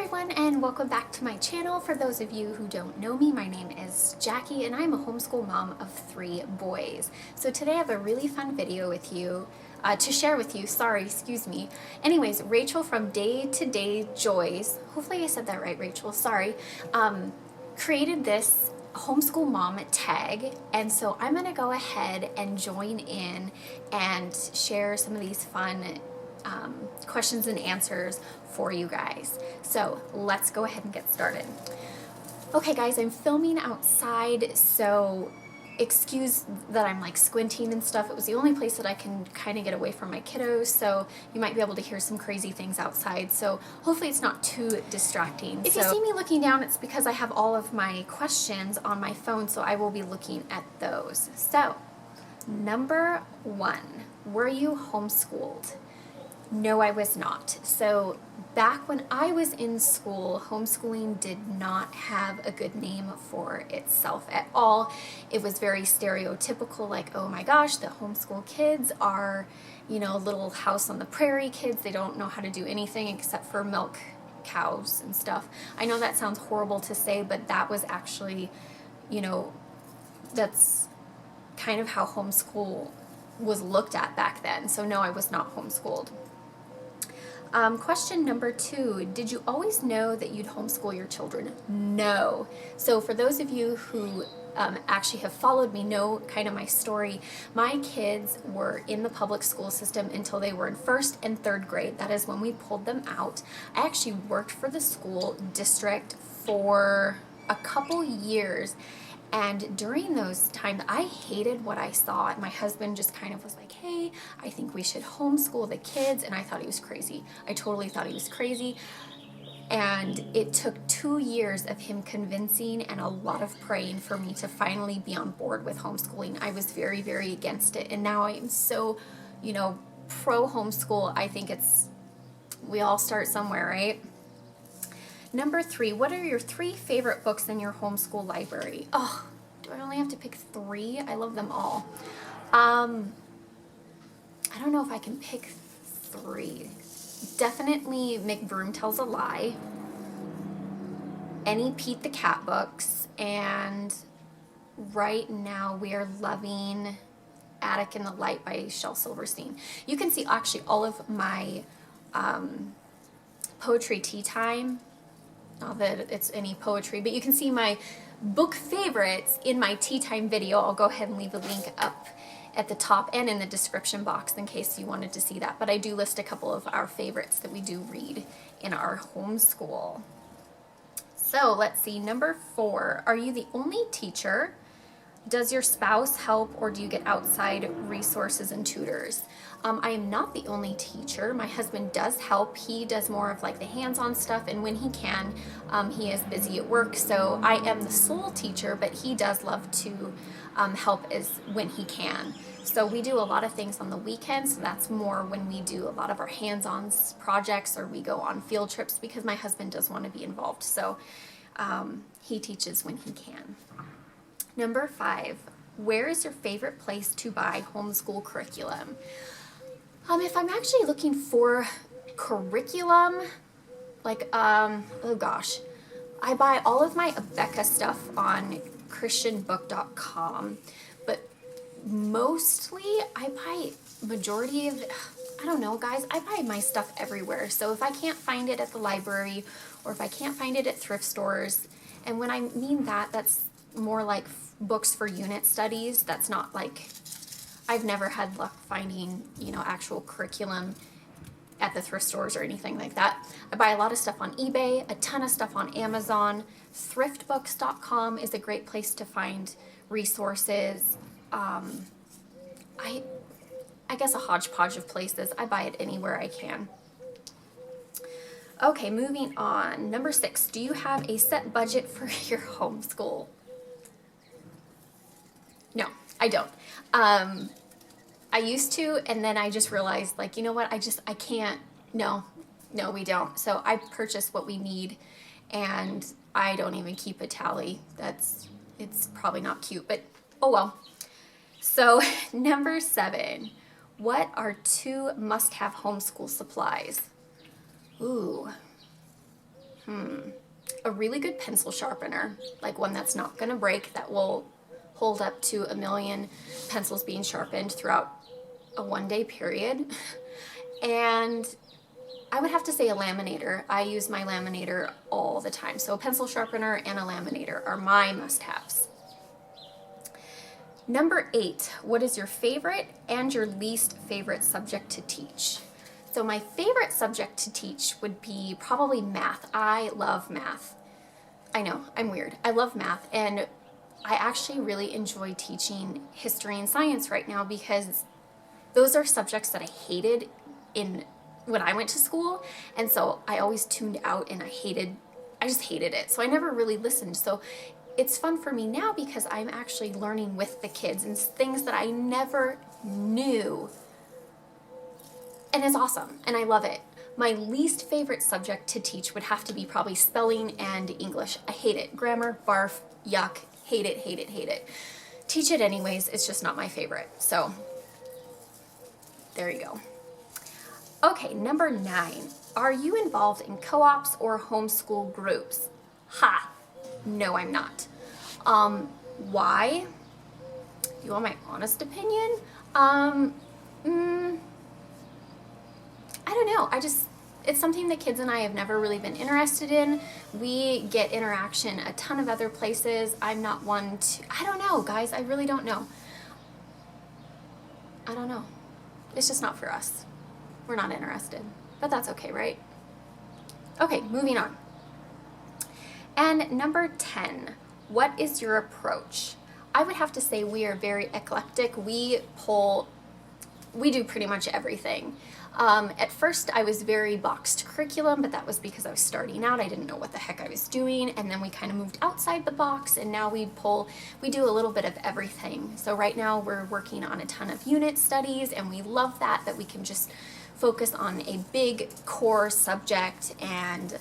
everyone, and welcome back to my channel. For those of you who don't know me, my name is Jackie and I'm a homeschool mom of 3 boys. So today I have a really fun video with you to share with you. Anyways, Rachel from Day to Day Joys, hopefully I said that right, Rachel, sorry, created this Homeschool Mom Tag, and so I'm gonna go ahead and join in and share some of these fun questions and answers for you guys. So let's go ahead and get started. Okay guys, I'm filming outside, so excuse that I'm like squinting and stuff. It was the only place that I can kind of get away from my kiddos, so you might be able to hear some crazy things outside, so hopefully it's not too distracting. If you see me looking down, it's because I have all of my questions on my phone, so I will be looking at those. So number 1, were you homeschooled? No, I was not. So back when I was in school, homeschooling did not have a good name for itself at all. It was very stereotypical, like, oh my gosh, the homeschool kids are, you know, little house on the prairie kids. They don't know how to do anything except for milk cows and stuff. I know that sounds horrible to say, but that was actually, you know, that's kind of how homeschool was looked at back then. So no, I was not homeschooled. Question number 2, did you always know that you'd homeschool your children? No. So for those of you who actually have followed me, know kind of my story, my kids were in the public school system until they were in 1st and 3rd grade. That is when we pulled them out. I actually worked for the school district for a couple years, and during those times, I hated what I saw, and my husband just kind of was like, hey, I think we should homeschool the kids, and I thought he was crazy. I totally thought he was crazy, and it took 2 years of him convincing and a lot of praying for me to finally be on board with homeschooling. I was very, very against it, and now I am so, you know, pro homeschool. I think we all start somewhere, right? Number 3, what are your 3 favorite books in your homeschool library? Oh, do I only have to pick 3? I love them all. I don't know if I can pick 3. Definitely McBroom Tells a Lie, any Pete the Cat books, and right now we are loving Attic in the Light by Shel Silverstein. You can see actually all of my poetry tea time. Not that it's any poetry, but you can see my book favorites in my tea time video. I'll go ahead and leave a link up at the top and in the description box in case you wanted to see that. But I do list a couple of our favorites that we do read in our homeschool. So let's see, number 4, are you the only teacher? Does your spouse help, or do you get outside resources and tutors? I am not the only teacher. My husband does help. He does more of like the hands-on stuff, and when he can, he is busy at work. So I am the sole teacher, but he does love to help when he can. So we do a lot of things on the weekends. So that's more when we do a lot of our hands-on projects, or we go on field trips, because my husband does want to be involved. So he teaches when he can. Number 5, where is your favorite place to buy homeschool curriculum? If I'm actually looking for curriculum, like, oh gosh, I buy all of my Abeka stuff on christianbook.com, but mostly I buy majority of, I don't know guys, I buy my stuff everywhere. So if I can't find it at the library, or if I can't find it at thrift stores, and when I mean that, that's more like books for unit studies. That's not like, I've never had luck finding, you know, actual curriculum at the thrift stores or anything like that. I buy a lot of stuff on eBay, a ton of stuff on Amazon. Thriftbooks.com is a great place to find resources. I guess a hodgepodge of places. I buy it anywhere I can. Okay, moving on. Number 6, do you have a set budget for your homeschool? No, I don't. I used to, and then I just realized, like, you know what, I can't, no, we don't. So I purchase what we need, and I don't even keep a tally. It's probably not cute, but oh well. So number 7, what are 2 must-have homeschool supplies? Ooh. A really good pencil sharpener, like one that's not going to break, that will hold up to 1,000,000 pencils being sharpened throughout a 1-day period. And I would have to say a laminator. I use my laminator all the time. So a pencil sharpener and a laminator are my must-haves. Number 8, what is your favorite and your least favorite subject to teach? So my favorite subject to teach would be probably math. I love math. I know, I'm weird. I love math, and I actually really enjoy teaching history and science right now because those are subjects that I hated when I went to school, and so I always tuned out and I just hated it. So I never really listened. So it's fun for me now because I'm actually learning with the kids and things that I never knew. And it's awesome, and I love it. My least favorite subject to teach would have to be probably spelling and English. I hate it. Grammar, barf, yuck, hate it, hate it, hate it. Teach it anyways, it's just not my favorite. So, there you go. Okay, number 9. Are you involved in co-ops or homeschool groups? Ha! No, I'm not. Why? You want my honest opinion? I don't know. It's something the kids and I have never really been interested in. We get interaction a ton of other places. I'm not one to, I don't know, guys. I really don't know. I don't know. It's just not for us. We're not interested. But that's okay, right? Okay, moving on. And number 10, what is your approach? I would have to say we are very eclectic. We do pretty much everything. At first I was very boxed curriculum, but that was because I was starting out. I didn't know what the heck I was doing. And then we kind of moved outside the box, and now we do a little bit of everything. So right now we're working on a ton of unit studies, and we love that we can just focus on a big core subject. And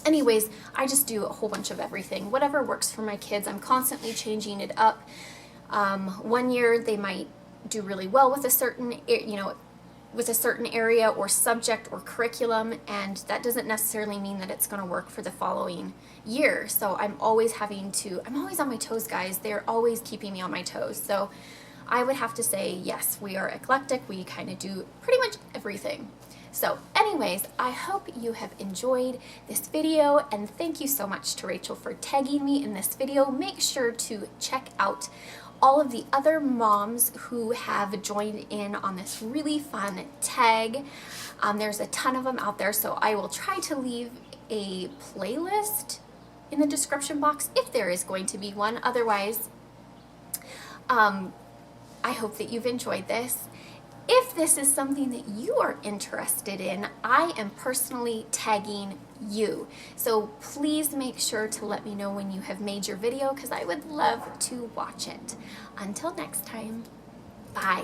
anyways, I just do a whole bunch of everything. Whatever works for my kids. I'm constantly changing it up. One year they might do really well with a certain, with a certain area or subject or curriculum, and that doesn't necessarily mean that it's going to work for the following year. So I'm always on my toes, guys. They're always keeping me on my toes. So I would have to say, yes, we are eclectic. We kind of do pretty much everything. So anyways, I hope you have enjoyed this video, and thank you so much to Rachel for tagging me in this video. Make sure to check out all of the other moms who have joined in on this really fun tag. There's a ton of them out there, so I will try to leave a playlist in the description box if there is going to be one. Otherwise, I hope that you've enjoyed this. If this is something that you are interested in, I am personally tagging you. So please make sure to let me know when you have made your video, because I would love to watch it. Until next time, bye.